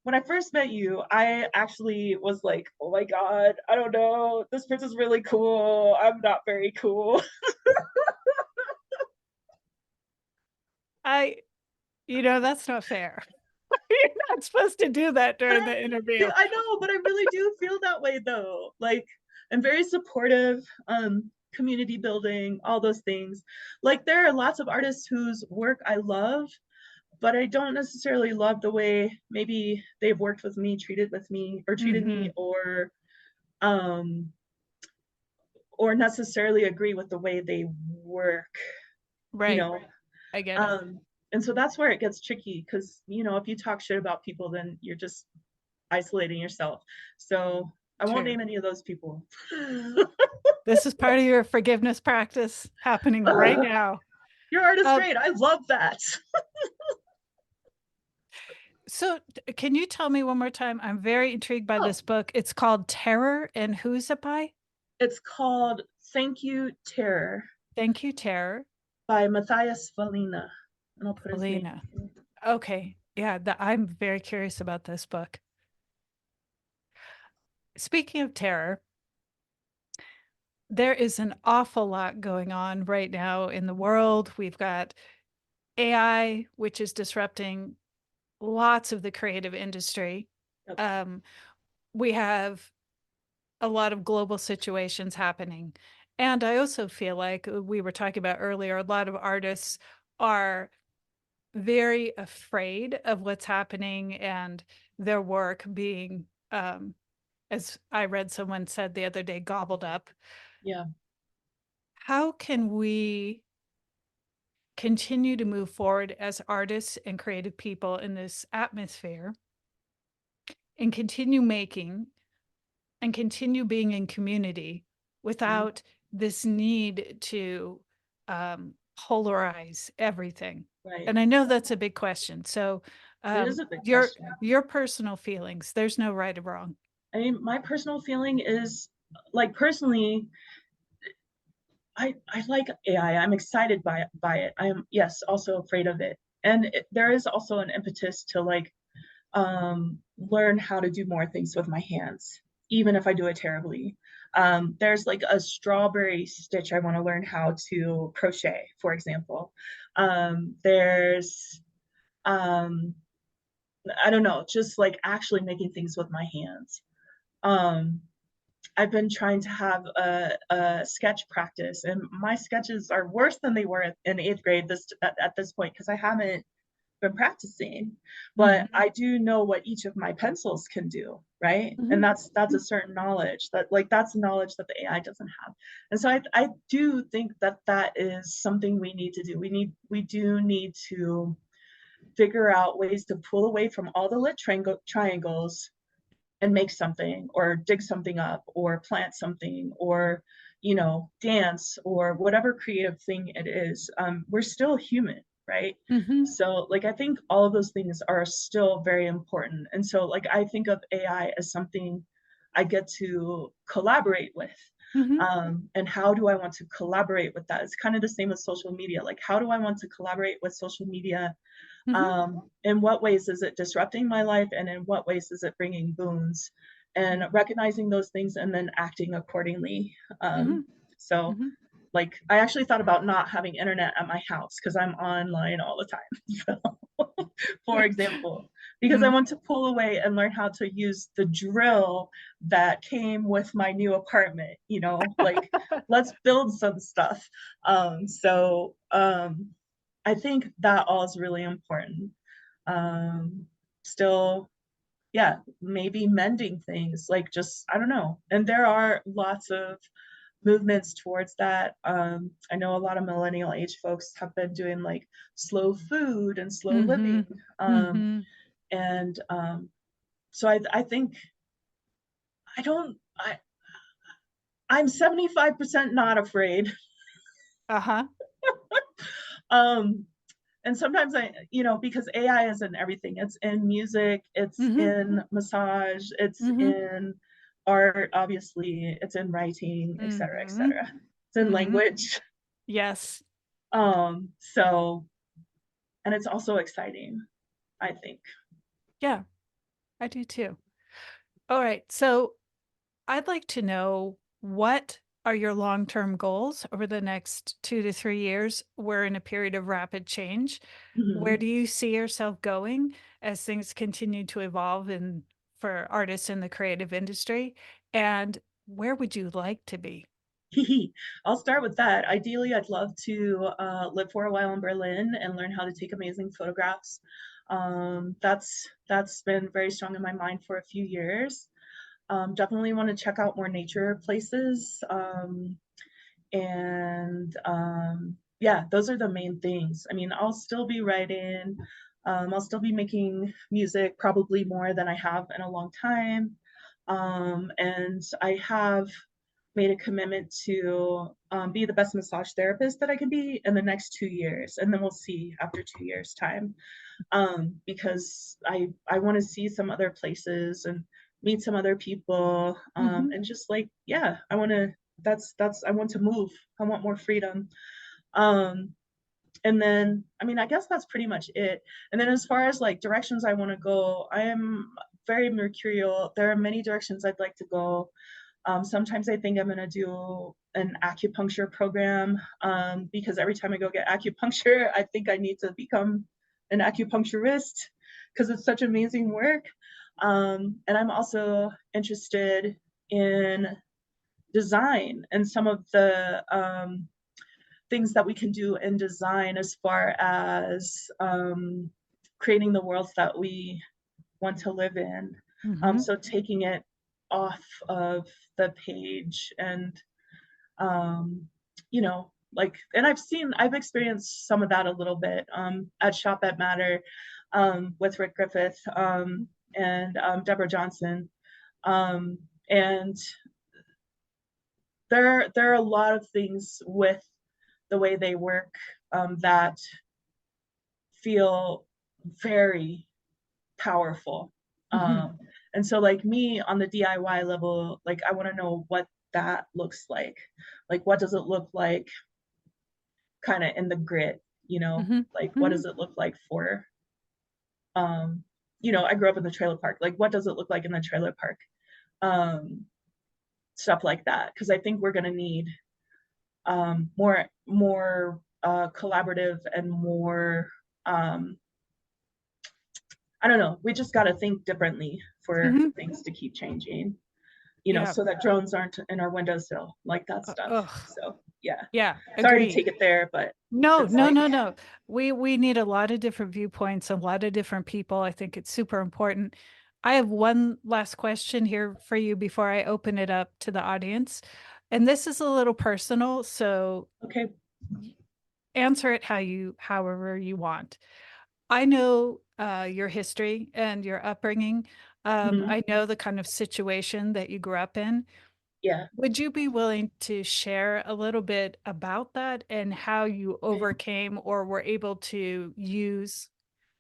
when I first met you, I actually was like, oh my God, I don't know. This person's really cool. I'm not very cool. I that's not fair. You're not supposed to do that But during the interview. I know, but I really do feel that way though. Like I'm very supportive, community building, all those things. Like there are lots of artists whose work I love, but I don't necessarily love the way maybe they've worked with me, treated me, Mhm. um or necessarily agree with the way they work, you Right. know. I get it. Um and so that's where it gets tricky because if you talk shit about people, then you're just isolating yourself. So I won't True. name any of those people. This is part of your forgiveness practice happening right now. Your art is Um, great. I love that. so can you tell me one more time? I'm very intrigued by Oh, this book. It's called Terror, and who's it by? it's called Thank You Terror Thank You, Terror. by Matthias Valina. And I'll put his name. Alina. Okay. Yeah, I'm very curious about this book. Speaking of terror, there is an awful lot going on right now in the world. We've got AI, which is disrupting lots of the creative industry. Yep. Um, we have a lot of global situations happening. And I also feel like we were talking about earlier, a lot of artists are very afraid of what's happening and their work being, as I read someone said the other day, gobbled up. Yeah. How can we continue to move forward as artists and creative people in this atmosphere and continue making and continue being in community without this need to polarize everything? Right. And I know that's a big question. So It is a big your question. your personal feelings, there's no right or wrong. I mean, my personal feeling is, like, personally, I like AI. I'm excited by it. I am, yes, also afraid of it. And there is also an impetus to, like, learn how to do more things with my hands, even if I do it terribly. There's like a strawberry stitch I want to learn how to crochet, for example. There's I don't know, just like actually making things with my hands. Um, I've been trying to have a sketch practice, and my sketches are worse than they were in eighth grade at this point, because I haven't been practicing, but Mhm. I do know what each of my pencils can do, right? And Mhm. that's a certain knowledge that, like, that's knowledge that the AI doesn't have. And so I do think that that is something we need to do. We do need to figure out ways to pull away from all the lit triangles and make something, or dig something up, or plant something, or, you know, dance, or whatever creative thing it is. We're still human, right? Mhm. So, like, I think all of those things are still very important. And so, like, I think of AI as something I get to collaborate with. Mhm. And how do I want to collaborate with that? It's kind of the same with social media. Like, how do I want to collaborate with social media? Mhm. In what ways is it disrupting my life, and in what ways is it bringing boons? And recognizing those things and then acting accordingly. Um, Mhm. so, Mhm. like, I actually thought about not having internet at my house because I'm online all the time. So, for example, because I Mhm. want to pull away and learn how to use the drill that came with my new apartment, you know, like, let's build some stuff. I think that all is really important. Still, yeah, maybe mending things, like, just, I don't know. And there are lots of movements towards that. I know a lot of millennial age folks have been doing, like, slow food and slow living. Mhm. Um, Mhm. and so I think I don't, I'm 75% not afraid. Uh-huh. Um, and sometimes because AI is in everything. It's in music, it's Mhm. in massage, it's Mhm. in art, obviously, it's in writing, et cetera, et Mhm. cetera. It's in Mhm. language. Yes. So, and it's also exciting, I think. Yeah, I do too. All right. So I'd like to know, what are your long-term goals over the next 2 to 3 years? We're in a period of rapid change. Where Mhm. do you see yourself going as things continue to evolve for artists in the creative industry? And where would you like to be? I'll start with that. Ideally, I'd love to live for a while in Berlin and learn how to take amazing photographs. That's been very strong in my mind for a few years. Definitely want to check out more nature places. Yeah, those are the main things. I mean, I'll still be writing. I'll still be making music, probably more than I have in a long time. And I have made a commitment to be the best massage therapist that I can be in the next 2 years, and then we'll see after 2 years' time. Because I want to see some other places and meet some other people, Mhm. and just, like, yeah, I want to. That's I want to move. I want more freedom. Um, and then, I mean, I guess that's pretty much it. And then, as far as, like, directions I want to go, I am very mercurial. There are many directions I'd like to go. Sometimes I think I'm going to do an acupuncture program, because every time I go get acupuncture, I think I need to become an acupuncturist because it's such amazing work. And I'm also interested in design and some of the things that we can do in design, as far as creating the worlds that we want to live in. Mhm. So taking it off of the page and, um, like, and I've experienced some of that a little bit at Shop at Matter, with Rick Griffith, and Deborah Johnson. Um, and there are a lot of things with the way they work that feel very powerful. Mhm. And so like me on the DIY level, like I want to know what that looks like. Like what does it look like kind of in the grit, you know? Mhm. Like what Mhm. does it look like for you know, I grew up in the trailer park. Like what does it look like in the trailer park? Um Stuff like that, because I think we're going to need more collaborative and more I don't know. We just got to think differently for Mhm. things to keep changing, you know, Yeah. so that drones aren't in our windowsill, like that stuff. Ugh. So yeah, Yeah, sorry to agreed. take it there, but No, it's no, like, no, no. We need a lot of different viewpoints, a lot of different people. I think it's super important. I have one last question here for you before I open it up to the audience. And this is a little personal, so okay, y- answer it however you want. I know your history and your upbringing. mhm, I know the kind of situation that you grew up in. yeah, Would you be willing to share a little bit about that and how you okay. overcame or were able to use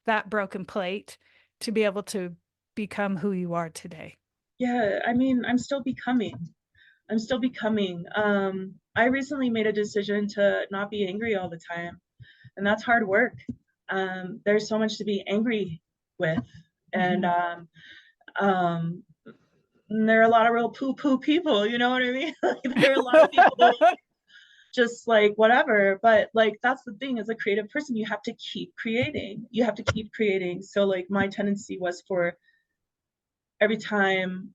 that broken plate to be able to become who you are today? Yeah, I mean, I'm still becoming. I'm still becoming. I recently made a decision to not be angry all the time, and that's hard work. There's so much to be angry with, and Mhm. um, and there are a lot of real poo-poo people. You know what I mean? Like, there are a lot of people just like whatever. But like that's the thing, as a creative person, you have to keep creating. You have to keep creating. So like my tendency was for every time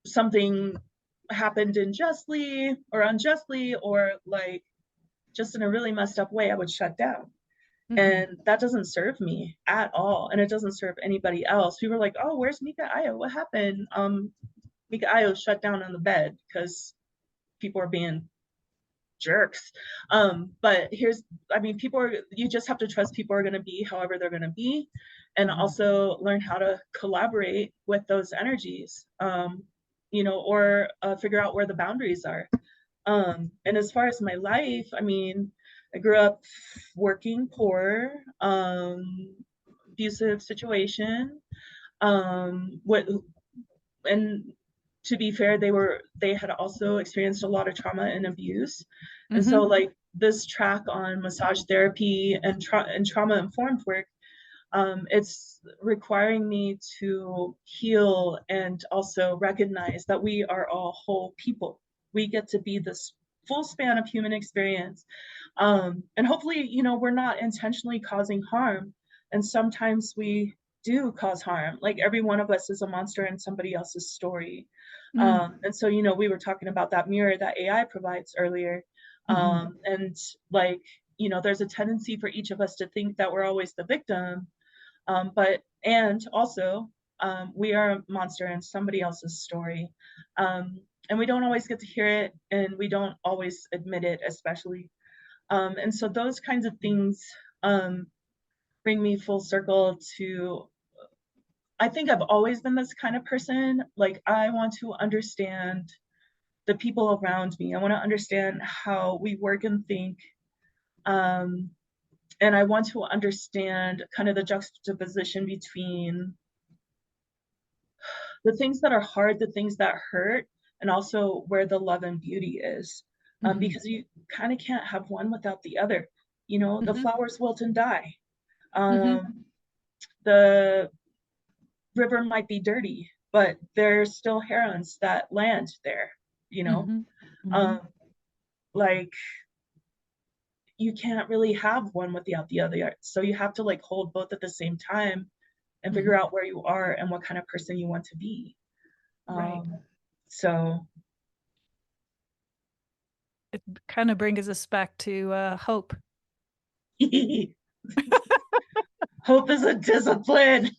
something happened unjustly or unjustly or like just in a really messed up way, I would shut down. Mhm. And that doesn't serve me at all. And it doesn't serve anybody else. People were like, oh, where's Meca Ayo? What happened? Meca Ayo shut down on the bed because people are being jerks. But here's, I mean, people are, you just have to trust people are going to be however they're going to be, and Mhm. also learn how to collaborate with those energies, you know, or figure out where the boundaries are. And as far as my life, I mean, I grew up working poor, abusive situation. What and to be fair, they had also experienced a lot of trauma and abuse, and so Mhm. like this track on massage therapy and trauma informed work, it's requiring me to heal and also recognize that we are all whole people. We get to be this full span of human experience. And hopefully, you know, we're not intentionally causing harm. And sometimes we do cause harm. Like every one of us is a monster in somebody else's story. Mm. And so, you know, we were talking about that mirror that AI provides earlier. Mhm. And like, you know, there's a tendency for each of us to think that we're always the victim, but and also we are a monster in somebody else's story, and we don't always get to hear it, and we don't always admit it, especially. And so those kinds of things um, bring me full circle to. I think I've always been this kind of person. Like I want to understand the people around me. I want to understand how we work and think. Um, and I want to understand kind of the juxtaposition between the things that are hard, the things that hurt, and also where the love and beauty is. Mhm. Because you kind of can't have one without the other. You know, the Mhm. flowers wilt and die. Mhm. The river might be dirty, but there's still herons that land there, you know? Mhm. Um, Mhm. like, you can't really have one without the other. So you have to like hold both at the same time and figure Mhm. out where you are and what kind of person you want to be. Right. Um, so It kind of brings us back to hope. hope is a discipline.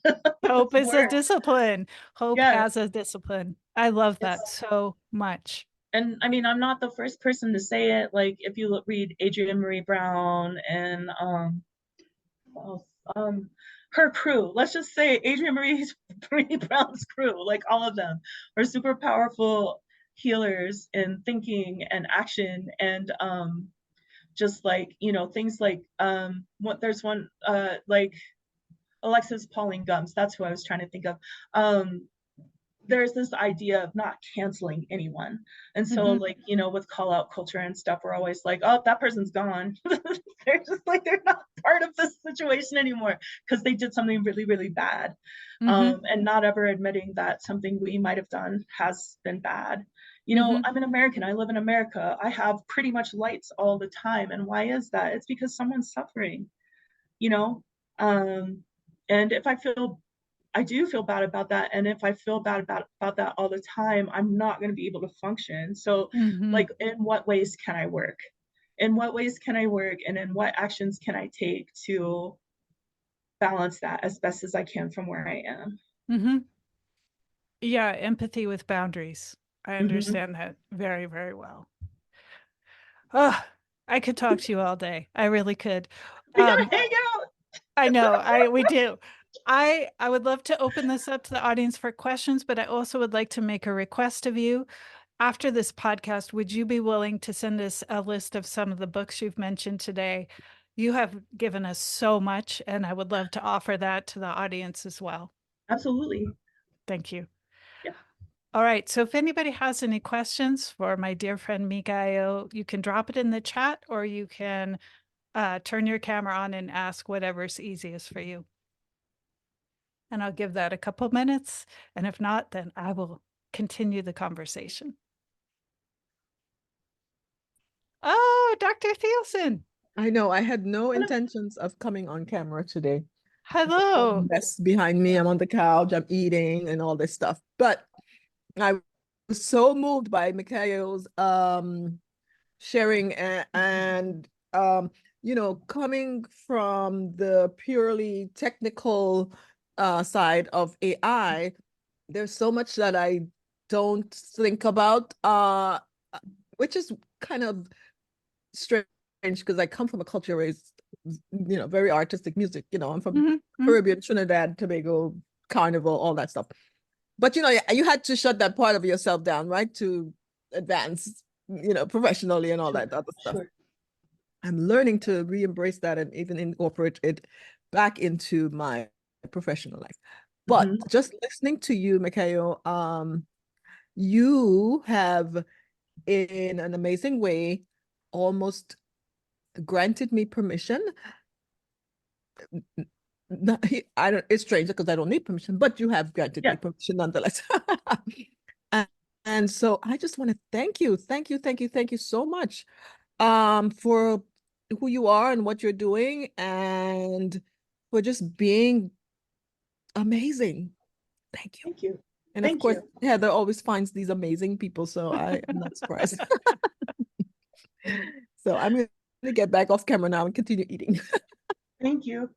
Hope It's is a work. discipline. Hope Yeah, as a discipline. I love that it's so much. and I mean I'm not the first person to say it. Like if you read Adrienne Marie Brown and well, her crew, let's just say Adrienne Marie Brown's crew, like all of them are super powerful healers in thinking and action, and just like, you know, things like what there's one like Alexis Pauline Gumbs, that's who I was trying to think of. There's this idea of not canceling anyone. And so, like, you know, with call out culture and stuff, we're always like, oh, that person's gone. They're just like, they're not part of this situation anymore because they did something really, really bad. And not ever admitting that something we might have done has been bad. You know, I'm an American. I live in America. I have pretty much lights all the time. And why is that? It's because someone's suffering, you know? And if I do feel bad about that. And if I feel bad about that all the time, I'm not going to be able to function. So, like, in what ways can I work? In what ways can I work? And in what actions can I take to balance that as best as I can from where I am? Yeah, empathy with boundaries. I Mm-hmm. understand that very, very well. Oh, I could talk to you all day. I really could. We gotta hang out. I know, we do. I would love to open this up to the audience for questions, but I also would like to make a request of you. After this podcast, would you be willing to send us a list of some of the books you've mentioned today? You have given us so much, and I would love to offer that to the audience as well. Absolutely. Thank you. Yeah. All right. So if anybody has any questions for my dear friend Meca Ayo, you can drop it in the chat, or you can turn your camera on and ask whatever's easiest for you. And I'll give that a couple minutes. And if not, then I will continue the conversation. Oh, Dr. Thielsen. I know. I had no intentions of coming on camera today. Hello. Mess behind me. I'm on the couch. I'm eating and all this stuff. But I was so moved by Meca Ayo's sharing and you know, coming from the purely technical side of AI, there's so much that I don't think about, which is kind of strange because I come from a culture where it's, you know, very artistic music. You know, I'm from Caribbean, Trinidad, Tobago, Carnival, all that stuff. But you know, you had to shut that part of yourself down, right, to advance, you know, professionally and all that other stuff. Sure. I'm learning to re-embrace that and even incorporate it back into my professional life. But just listening to you, Meca Ayo, you have, in an amazing way, almost granted me permission. I don't, it's strange because I don't need permission, but you have granted me permission nonetheless. and so I just want to thank you so much for who you are and what you're doing, and for just being amazing. Thank you. Thank you. And of course, Heather always finds these amazing people, so I am not surprised. So I'm going to get back off camera now and continue eating. Thank you.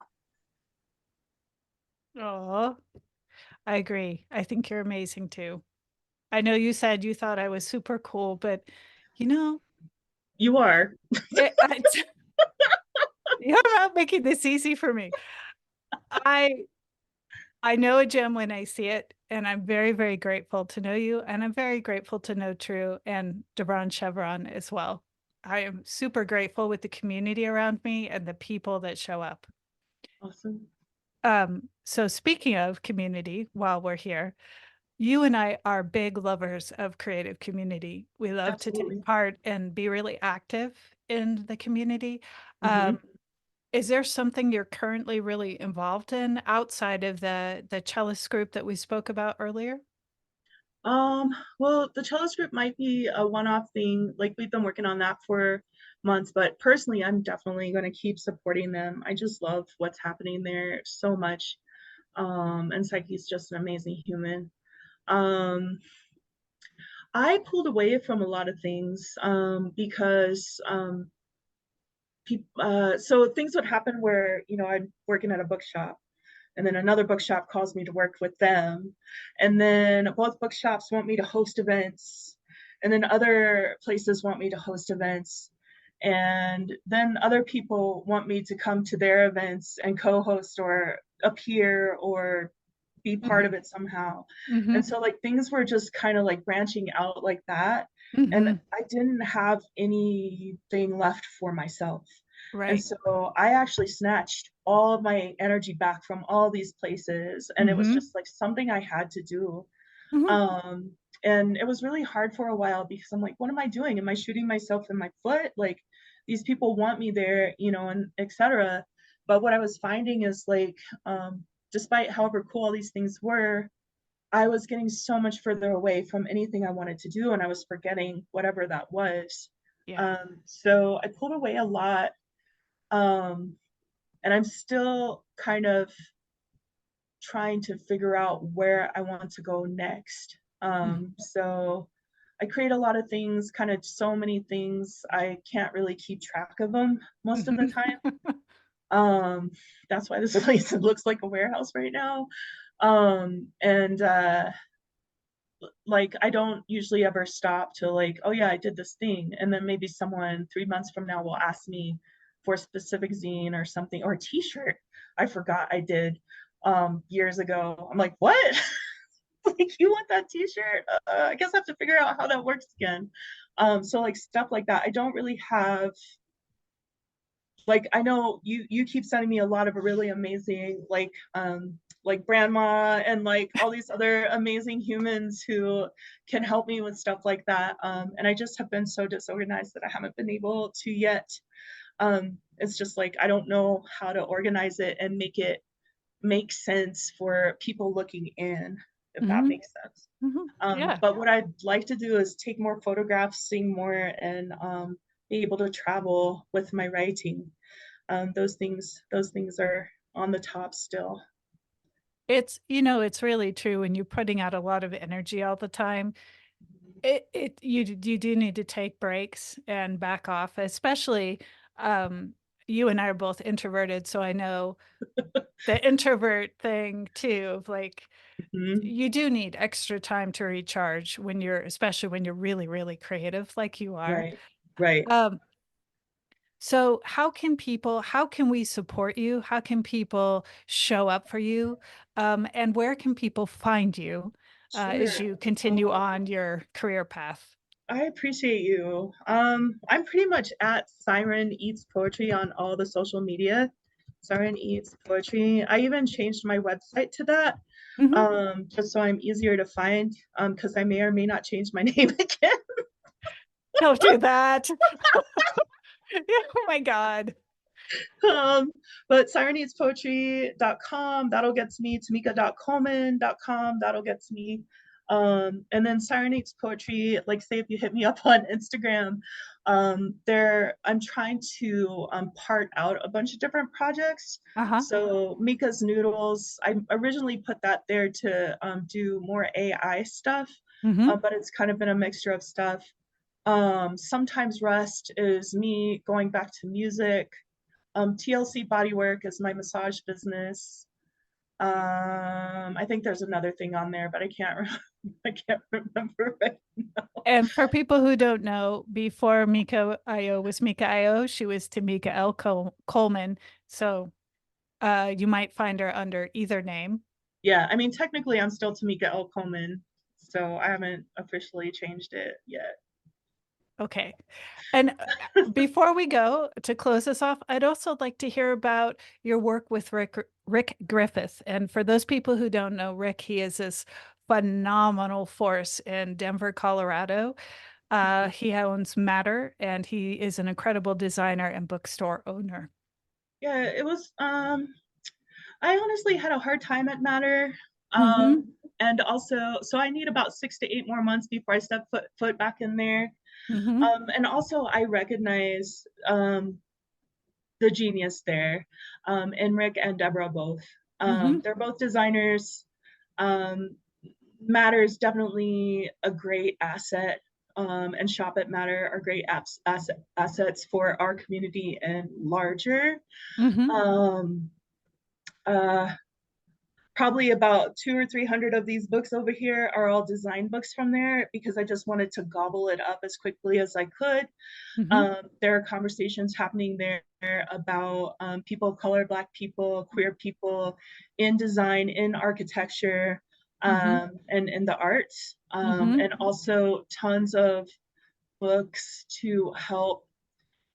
Oh, I agree. I think you're amazing too. I know you said you thought I was super cool, but you know, you are. You're not making this easy for me. I know a gem when I see it, and I'm very, very grateful to know you, and I'm very grateful to know True and Debron Chevron as well. I am super grateful with the community around me and the people that show up. Awesome. So speaking of community, while we're here, you and I are big lovers of creative community. We love to take part and be really active in the community. Is there something you're currently really involved in outside of the cellist group that we spoke about earlier? Well, the cellist group might be a one-off thing. Like, we've been working on that for months, but personally, I'm definitely going to keep supporting them. I just love what's happening there so much. And Psyche's just an amazing human. I pulled away from a lot of things because so things would happen where, you know, I'm working at a bookshop, and then another bookshop calls me to work with them, and then both bookshops want me to host events, and then other places want me to host events, and then other people want me to come to their events and co-host or appear or be part of it somehow. Mm-hmm. And so like things were just kind of like branching out like that. And Mm-hmm. I didn't have anything left for myself. And Right. so I actually snatched all of my energy back from all these places. And it was Mm-hmm. just like something I had to do. Mm-hmm. And it was really hard for a while because I'm like, what am I doing? Am I shooting myself in my foot? Like these people want me there, you know, and etc. But what I was finding is like, despite however cool all these things were, I was getting so much further away from anything I wanted to do, and I was forgetting whatever that was. Yeah. So I pulled away a lot, and I'm still kind of trying to figure out where I want to go next. So I create a lot of things, kind of so many things, I can't really keep track of them most of the time. That's why this place looks like a warehouse right now. And like I don't usually ever stop to like, oh yeah, I did this thing. And then maybe someone 3 months from now will ask me for a specific zine or something, or a t-shirt I forgot I did years ago. I'm like, what? Like, you want that t-shirt? I guess I have to figure out how that works again. So like stuff like that. I don't really have, like, I know you keep sending me a lot of really amazing like grandma and like all these other amazing humans who can help me with stuff like that. And I just have been so disorganized that I haven't been able to yet. It's just like I don't know how to organize it and make it make sense for people looking in, if that Mm-hmm. makes sense. Yeah. But what I'd like to do is take more photographs, sing more, and be able to travel with my writing. Those things are on the top still. It's, it's really true when you're putting out a lot of energy all the time. You do need to take breaks and back off, especially you and I are both introverted, so I know the introvert thing too, of like Mhm. you do need extra time to recharge when especially when you're really, really creative like you are. Right, right. Um, so how can we support you? How can people show up for you? And where can people find you as Sure. you continue on your career path? I appreciate you. I'm pretty much at Siren Eats Poetry on all the social media. Siren Eats Poetry. I even changed my website to that, Mhm. just so I'm easier to find, because I may or may not change my name again. Don't do that. Oh my God. But sireneatspoetry.com, that'll get to me. Tamika.coleman.com, that'll get to me. And then Siren Eats Poetry, like say if you hit me up on Instagram, I'm trying to part out a bunch of different projects. Uh-huh. So Mika's Noodles, I originally put that there to do more AI stuff, Mm-hmm. but it's kind of been a mixture of stuff. Sometimes Rest is me going back to music. TLC Bodywork is my massage business. I think there's another thing on there, but I can't I can't remember right now. And for people who don't know, before Meca Ayo was Meca Ayo, she was Tamika L. Coleman. So you might find her under either name. Yeah, I mean technically I'm still Tamika L. Coleman, so I haven't officially changed it yet. Okay. And before we go, to close this off, I'd also like to hear about your work with Rick Griffith. And for those people who don't know Rick, he is this phenomenal force in Denver, Colorado. He owns Matter, and he is an incredible designer and bookstore owner. Yeah, it was I honestly had a hard time at Matter. Mm-hmm. And also, so I need about 6 to 8 more months before I step foot back in there. Mm-hmm. And also I recognize the genius there, and Rick and Deborah both. Mm-hmm. They're both designers. Um, Matter is definitely a great asset, and Shop at Matter are great assets for our community and larger. Mm-hmm. Um, uh, Probably about 200 or 300 of these books over here are all design books from there because I just wanted to gobble it up as quickly as I could. Mm-hmm. There are conversations happening there about people of color, Black people, queer people in design, in architecture, and in the arts, and also tons of books to help,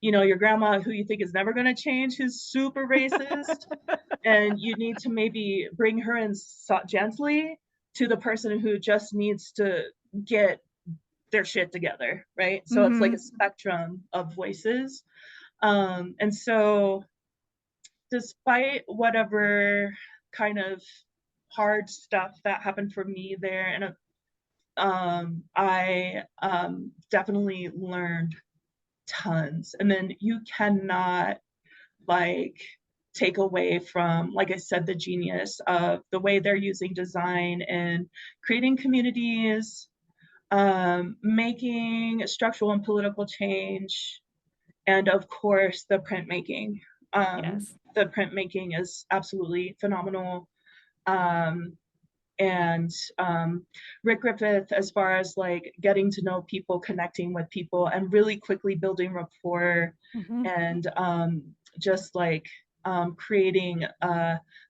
you know, your grandma who you think is never going to change, who's super racist, and you need to maybe bring her in gently to the person who just needs to get their shit together, right? So it's like a spectrum of voices. And so despite whatever kind of hard stuff that happened for me there, and I definitely learned tons. And then you cannot like take away from, like I said, the genius of the way they're using design and creating communities, making structural and political change, and of course the printmaking. Yes. The printmaking is absolutely phenomenal. And Rick Griffith, as far as like getting to know people, connecting with people, and really quickly building rapport, and just like creating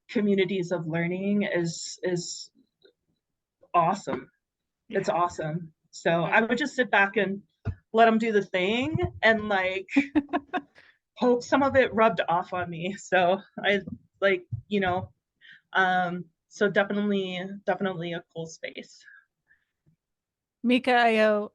communities of learning is awesome. Yeah. It's awesome. So I would just sit back and let them do the thing, and like hope some of it rubbed off on me. So I like, you know, so definitely a cool space. Meca Ayo,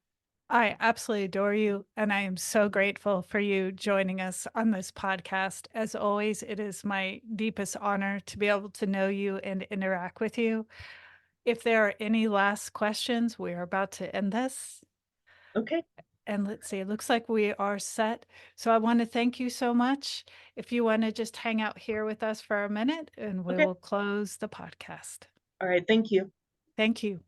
I absolutely adore you, and I am so grateful for you joining us on this podcast. As always, it is my deepest honor to be able to know you and interact with you. If there are any last questions, we are about to end this. Okay. And let's see, it looks like we are set. So I want to thank you so much. If you want to just hang out here with us for a minute, and we Okay. will close the podcast. All right. Thank you. Thank you.